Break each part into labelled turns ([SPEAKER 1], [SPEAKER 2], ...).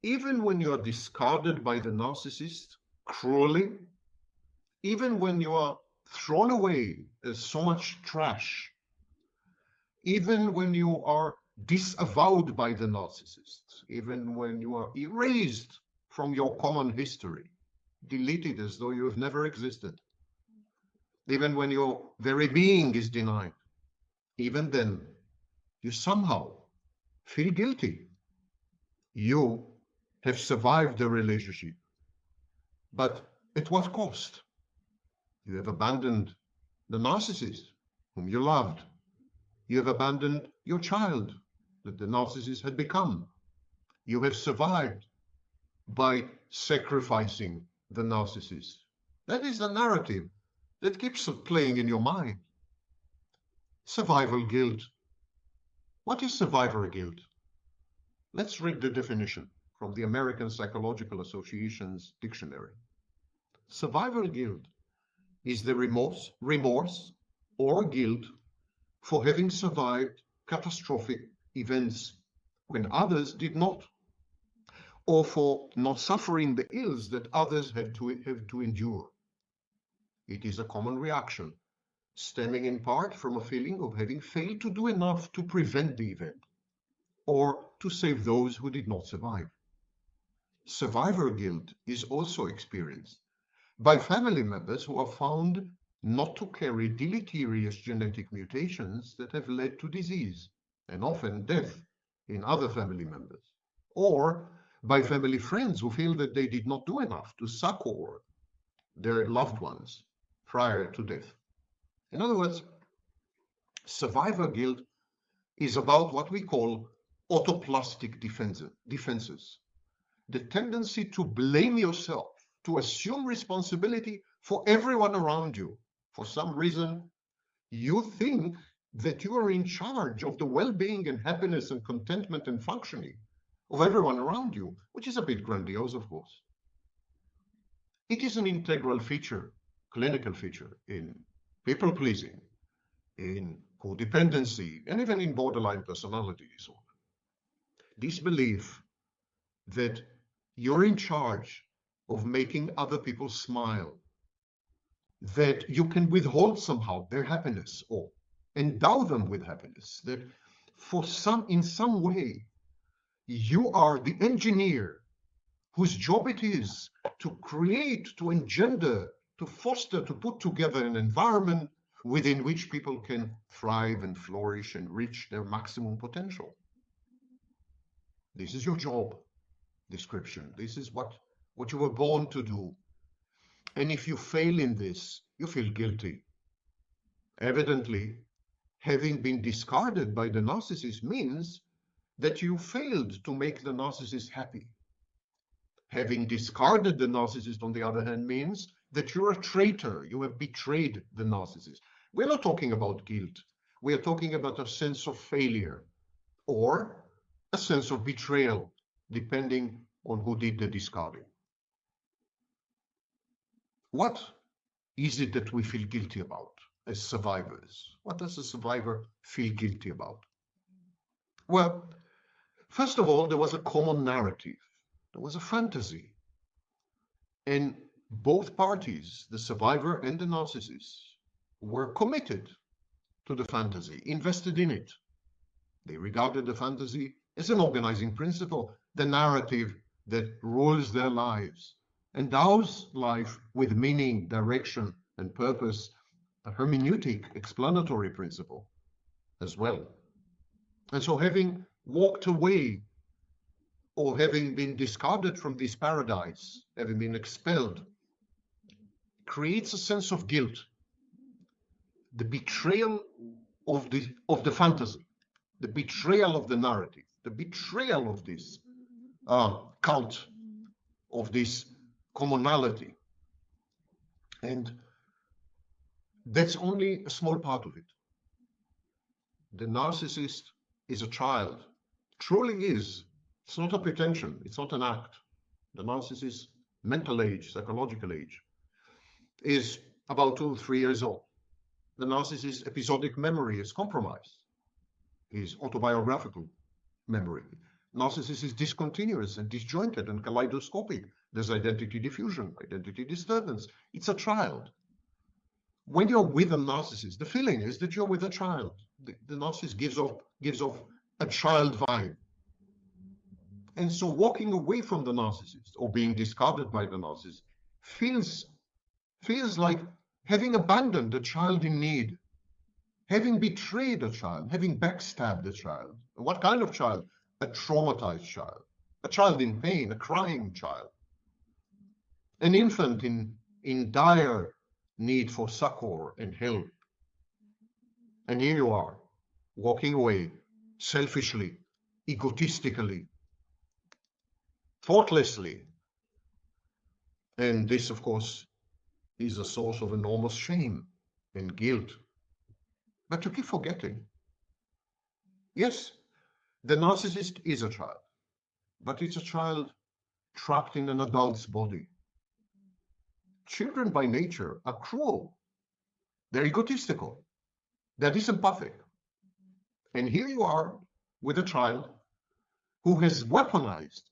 [SPEAKER 1] even when you are discarded by the narcissist cruelly, even when you are thrown away as so much trash, even when you are disavowed by the narcissist, even when you are erased from your common history, deleted as though you have never existed, even when your very being is denied, even then, you somehow feel guilty. You have survived the relationship, but at what cost? You have abandoned the narcissist whom you loved. You have abandoned your child that the narcissist had become. You have survived by sacrificing the narcissist. That is the narrative that keeps playing in your mind. Survival guilt. What is survivor guilt? Let's read the definition from the American Psychological Association's dictionary. Survivor guilt is the remorse or guilt for having survived catastrophic events when others did not, or for not suffering the ills that others have to endure. It is a common reaction, stemming in part from a feeling of having failed to do enough to prevent the event, or to save those who did not survive. Survivor guilt is also experienced by family members who are found not to carry deleterious genetic mutations that have led to disease and often death in other family members, or by family friends who feel that they did not do enough to succor their loved ones prior to death. In other words, survivor guilt is about what we call autoplastic defenses, the tendency to blame yourself, to assume responsibility for everyone around you. For some reason, you think that you are in charge of the well-being and happiness and contentment and functioning of everyone around you, which is a bit grandiose, of course. It is an integral feature, clinical feature, in people-pleasing, in codependency, and even in borderline personality disorder. This belief that you're in charge of making other people smile, that you can withhold somehow their happiness or endow them with happiness, that in some way, you are the engineer whose job it is to create, to engender, to foster, to put together an environment within which people can thrive and flourish and reach their maximum potential. This is your job description. This is what you were born to do. And if you fail in this, you feel guilty. Evidently, having been discarded by the narcissist means that you failed to make the narcissist happy. Having discarded the narcissist, on the other hand, means that you're a traitor. You have betrayed the narcissist. We're not talking about guilt. We are talking about a sense of failure or a sense of betrayal, depending on who did the discarding. What is it that we feel guilty about as survivors? What does a survivor feel guilty about? Well, first of all, there was a common narrative. There was a fantasy. And both parties, the survivor and the narcissist, were committed to the fantasy, invested in it. They regarded the fantasy as an organizing principle, the narrative that rules their lives, endows life with meaning, direction, and purpose, a hermeneutic, explanatory principle as well. And so having walked away or having been discarded from this paradise, having been expelled, creates a sense of guilt, the betrayal of the fantasy, the betrayal of the narrative, the betrayal of this cult, of this commonality. And that's only a small part of it. The narcissist is a child, truly is. It's not a pretension, it's not an act. The narcissist's mental age, psychological age, is about 2 or 3 years old. The narcissist's episodic memory is compromised, his autobiographical memory. Narcissist is discontinuous and disjointed and kaleidoscopic. There's identity diffusion, identity disturbance. It's a child. When you're with a narcissist, the feeling is that you're with a child. The narcissist gives off a child vibe. And so walking away from the narcissist or being discarded by the narcissist feels like having abandoned a child in need, having betrayed a child, having backstabbed a child. What kind of child? A traumatized child, a child in pain, a crying child, an infant in dire need for succor and help. And here you are, walking away selfishly, egotistically, thoughtlessly. And this, of course, is a source of enormous shame and guilt. But you keep forgetting. Yes, the narcissist is a child, but it's a child trapped in an adult's body. Children by nature are cruel. They're egotistical. They're dysempathic. And here you are with a child who has weaponized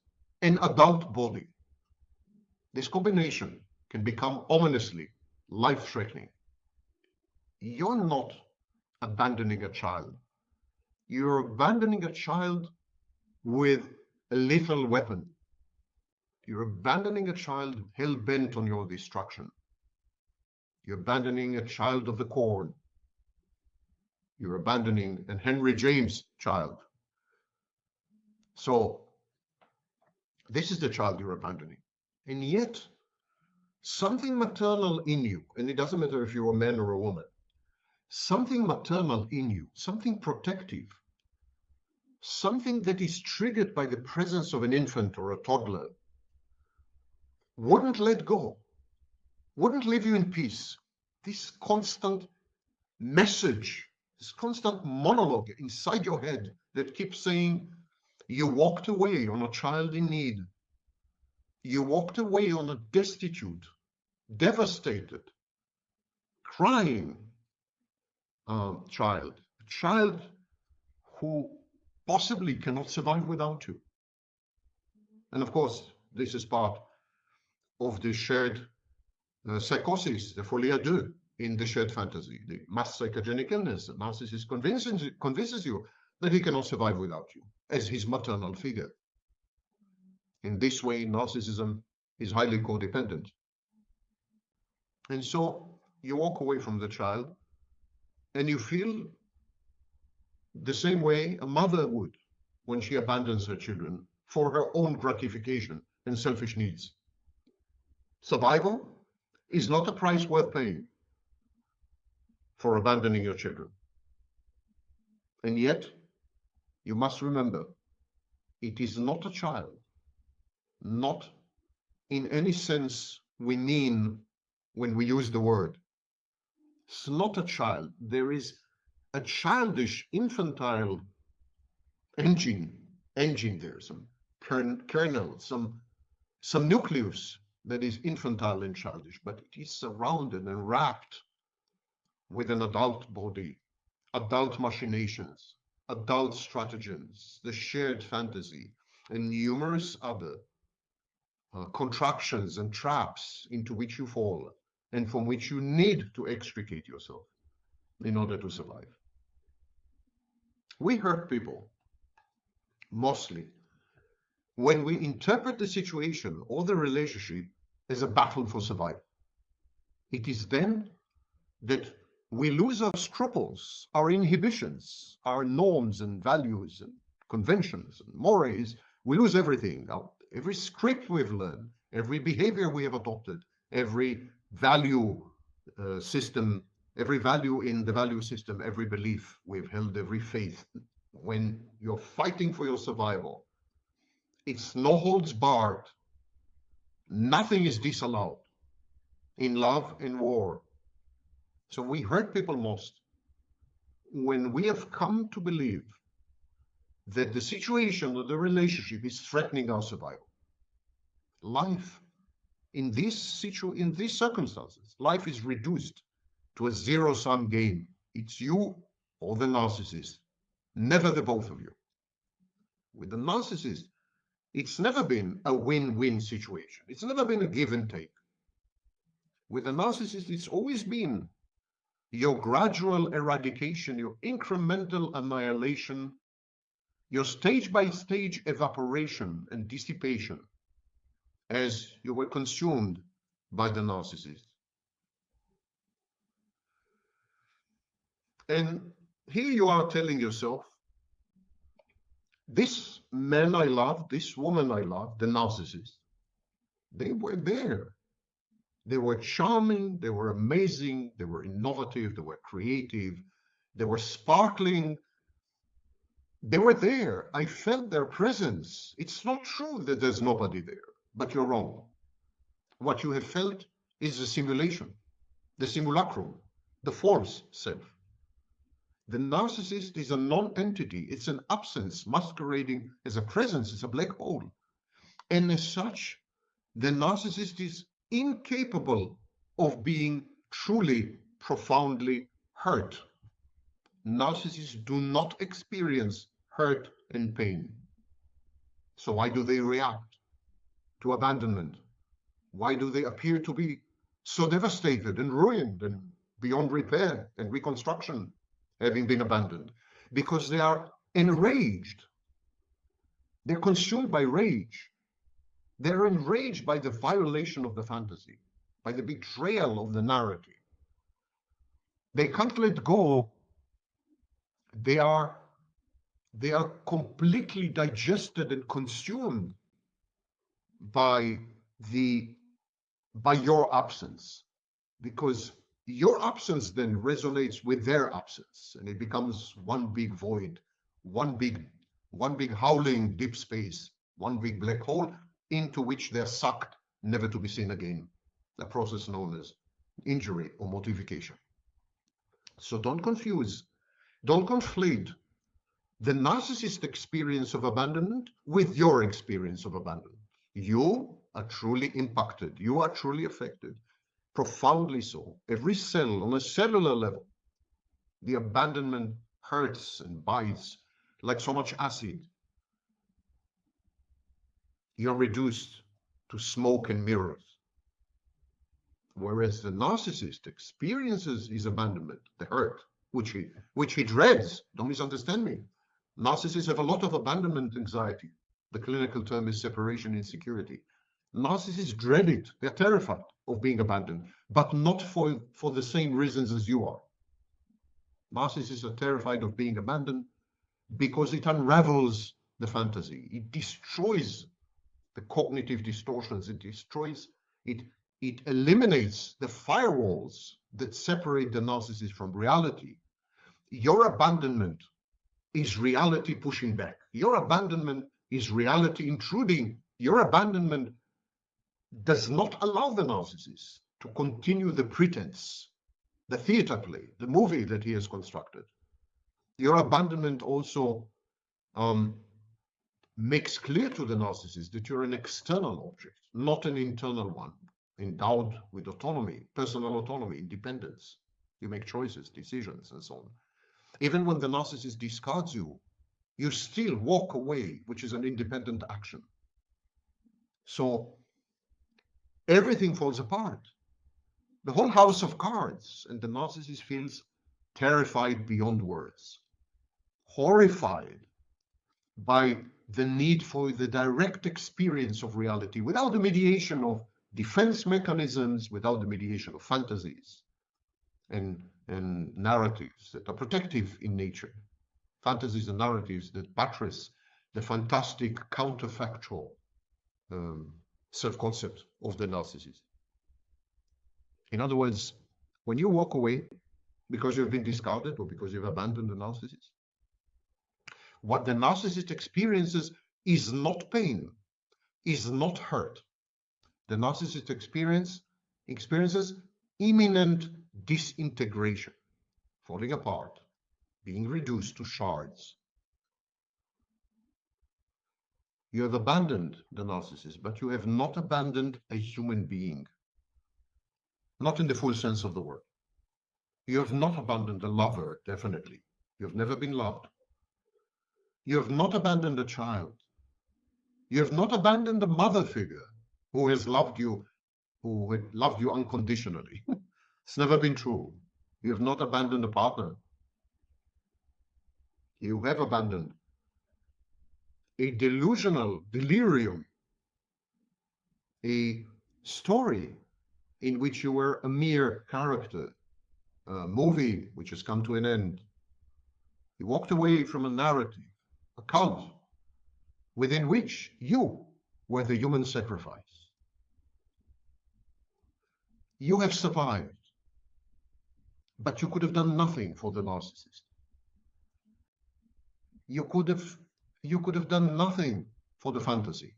[SPEAKER 1] an adult body. This combination can become ominously life-threatening. You're not abandoning a child. You're abandoning a child with a lethal weapon. You're abandoning a child hell-bent on your destruction. You're abandoning a child of the corn. You're abandoning a Henry James child. So this is the child you're abandoning. And yet, something maternal in you, and it doesn't matter if you're a man or a woman, something maternal in you, something protective, something that is triggered by the presence of an infant or a toddler, wouldn't let go, wouldn't leave you in peace. This constant message, this constant monologue inside your head that keeps saying, you walked away on a child in need. You walked away on a destitute, devastated, crying child, a child who possibly cannot survive without you. And of course, this is part of the shared psychosis, the folie à deux, in the shared fantasy, the mass psychogenic illness. The narcissist convinces you that he cannot survive without you as his maternal figure. In this way, narcissism is highly codependent. And so you walk away from the child and you feel the same way a mother would when she abandons her children for her own gratification and selfish needs. Survival is not a price worth paying for abandoning your children. And yet, you must remember, it is not a child, not in any sense we mean when we use the word. It's not a child. There is a childish, infantile engine there, some kernel, some nucleus that is infantile and childish, but it is surrounded and wrapped with an adult body, adult machinations, adult stratagems, the shared fantasy, and numerous other contractions and traps into which you fall and from which you need to extricate yourself in order to survive. We hurt people mostly when we interpret the situation or the relationship as a battle for survival. It is then that we lose our scruples, our inhibitions, our norms and values and conventions and mores. We lose everything. Every script we've learned, every behavior we have adopted, every value system, every value in the value system, every belief we've held, every faith. When you're fighting for your survival, it's no holds barred. Nothing is disallowed in love and war. So we hurt people most when we have come to believe that the situation or the relationship is threatening our survival. Life, in these circumstances, life is reduced to a zero-sum game. It's you or the narcissist, never the both of you. With the narcissist, it's never been a win-win situation. It's never been a give and take. With the narcissist, it's always been your gradual eradication, your incremental annihilation, your stage-by-stage evaporation and dissipation as you were consumed by the narcissist. And here you are telling yourself, this man I love, this woman I love, the narcissist, they were there. They were charming, they were amazing, they were innovative, they were creative, they were sparkling. They were there. I felt their presence. It's not true that there's nobody there, but you're wrong. What you have felt is a simulation, the simulacrum, the false self. The narcissist is a non-entity. It's an absence masquerading as a presence. It's a black hole. And as such, the narcissist is incapable of being truly, profoundly hurt. Narcissists do not experience hurt and pain. So why do they react to abandonment? Why do they appear to be so devastated and ruined and beyond repair and reconstruction, having been abandoned? Because they are enraged. They're consumed by rage. They're enraged by the violation of the fantasy, by the betrayal of the narrative. They can't let go. They are completely digested and consumed by your absence, because your absence then resonates with their absence, and it becomes one big void, one big howling deep space, one big black hole into which they're sucked, never to be seen again. A process known as injury or mortification. So don't confuse, don't conflate the narcissist experience of abandonment with your experience of abandonment. You are truly impacted. You are truly affected, profoundly so. Every cell, on a cellular level, the abandonment hurts and bites like so much acid. You're reduced to smoke and mirrors. Whereas the narcissist experiences his abandonment, the hurt, which he dreads. Don't misunderstand me. Narcissists have a lot of abandonment anxiety. The clinical term is separation insecurity. Narcissists dread it. They're terrified of being abandoned, but not for the same reasons as you are. Narcissists are terrified of being abandoned because it unravels the fantasy. It destroys the cognitive distortions. It destroys, it eliminates the firewalls that separate the narcissist from reality. Your abandonment is reality pushing back. Your abandonment is reality intruding. Your abandonment does not allow the narcissist to continue the pretense, the theater play, the movie that he has constructed. Your abandonment also makes clear to the narcissist that you're an external object, not an internal one, endowed with autonomy, personal autonomy, independence. You make choices, decisions, and so on. Even when the narcissist discards you, you still walk away, which is an independent action. So everything falls apart. The whole house of cards, and the narcissist feels terrified beyond words, horrified by the need for the direct experience of reality without the mediation of defense mechanisms, without the mediation of fantasies and narratives that are protective in nature. Fantasies and narratives that buttress the fantastic counterfactual self-concept of the narcissist. In other words, when you walk away because you've been discarded or because you've abandoned the narcissist, what the narcissist experiences is not pain, is not hurt. The narcissist experiences imminent disintegration, falling apart, being reduced to shards. You have abandoned the narcissist, but you have not abandoned a human being. Not in the full sense of the word. You have not abandoned a lover, definitely. You have never been loved. You have not abandoned a child. You have not abandoned a mother figure who has loved you, who had loved you unconditionally. It's never been true. You have not abandoned a partner. You have abandoned a delusional delirium, a story in which you were a mere character, a movie which has come to an end. You walked away from a narrative, a cult, within which you were the human sacrifice. You have survived, but you could have done nothing for the narcissist. You could have done nothing for the fantasy.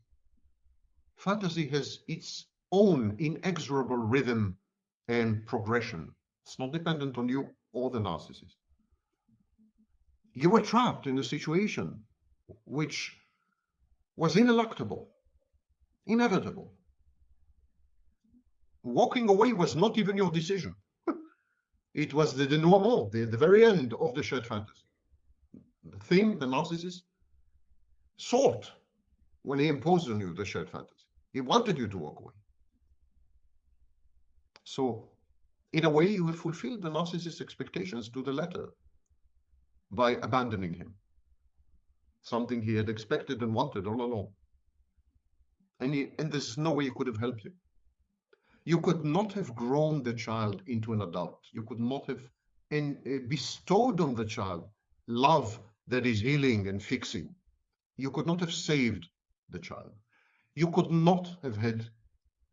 [SPEAKER 1] Fantasy has its own inexorable rhythm and progression. It's not dependent on you or the narcissist. You were trapped in a situation which was ineluctable, inevitable. Walking away was not even your decision. It was the denouement, the very end of the shared fantasy. The thing the narcissist sought when he imposed on you the shared fantasy. He wanted you to walk away. So, in a way, you have fulfilled the narcissist's expectations to the letter by abandoning him. Something he had expected and wanted all along. And there's no way you could have helped him. You could not have grown the child into an adult. You could not have bestowed on the child love that is healing and fixing. You could not have saved the child. You could not have had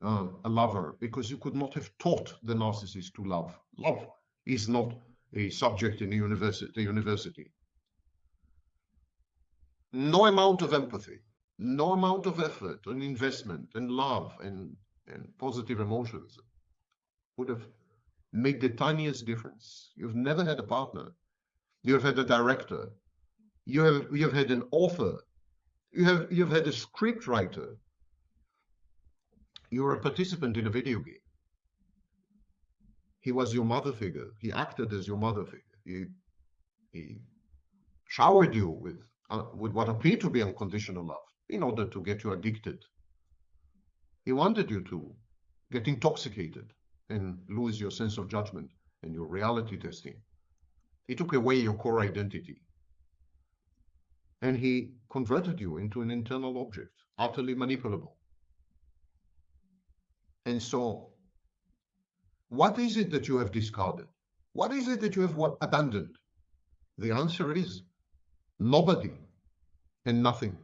[SPEAKER 1] a lover, because you could not have taught the narcissist to love. Love is not a subject in the university. No amount of empathy, no amount of effort and investment and love and positive emotions would have made the tiniest difference. You've never had a partner. You have had a director. You have had an author. You've had a script writer. You were a participant in a video game. He was your mother figure. He acted as your mother figure. He showered you with what appeared to be unconditional love in order to get you addicted. He wanted you to get intoxicated and lose your sense of judgment and your reality testing. He took away your core identity. And he converted you into an internal object, utterly manipulable. And so, what is it that you have discarded? What is it that you have abandoned? The answer is nobody and nothing.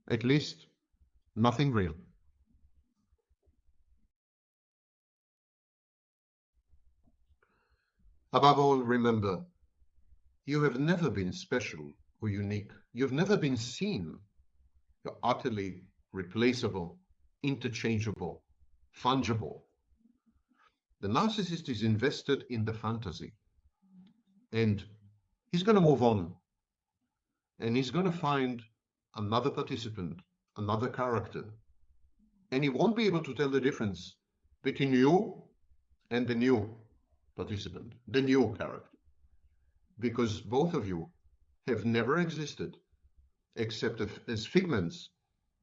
[SPEAKER 1] At least, nothing real. Above all, remember, you have never been special or unique. You've never been seen. You're utterly replaceable, interchangeable, fungible. The narcissist is invested in the fantasy, and he's going to move on, and he's going to find another participant, another character, and he won't be able to tell the difference between you and the new participant, the new character, because both of you have never existed except as figments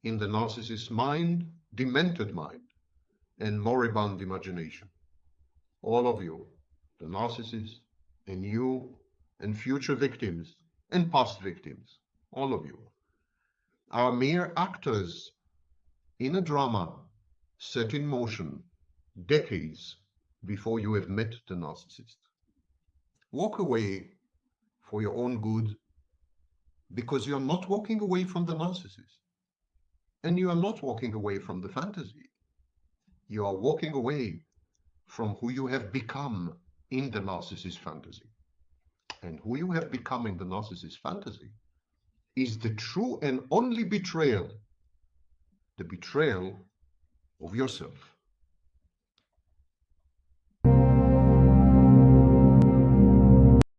[SPEAKER 1] in the narcissist's mind, demented mind, and moribund imagination. All of you, the narcissist, and you, and future victims, and past victims, all of you, are mere actors in a drama set in motion decades before you have met the narcissist. Walk away for your own good, because you are not walking away from the narcissist, and you are not walking away from the fantasy. You are walking away from who you have become in the narcissist fantasy. And who you have become in the narcissist fantasy is the true and only betrayal, the betrayal of yourself.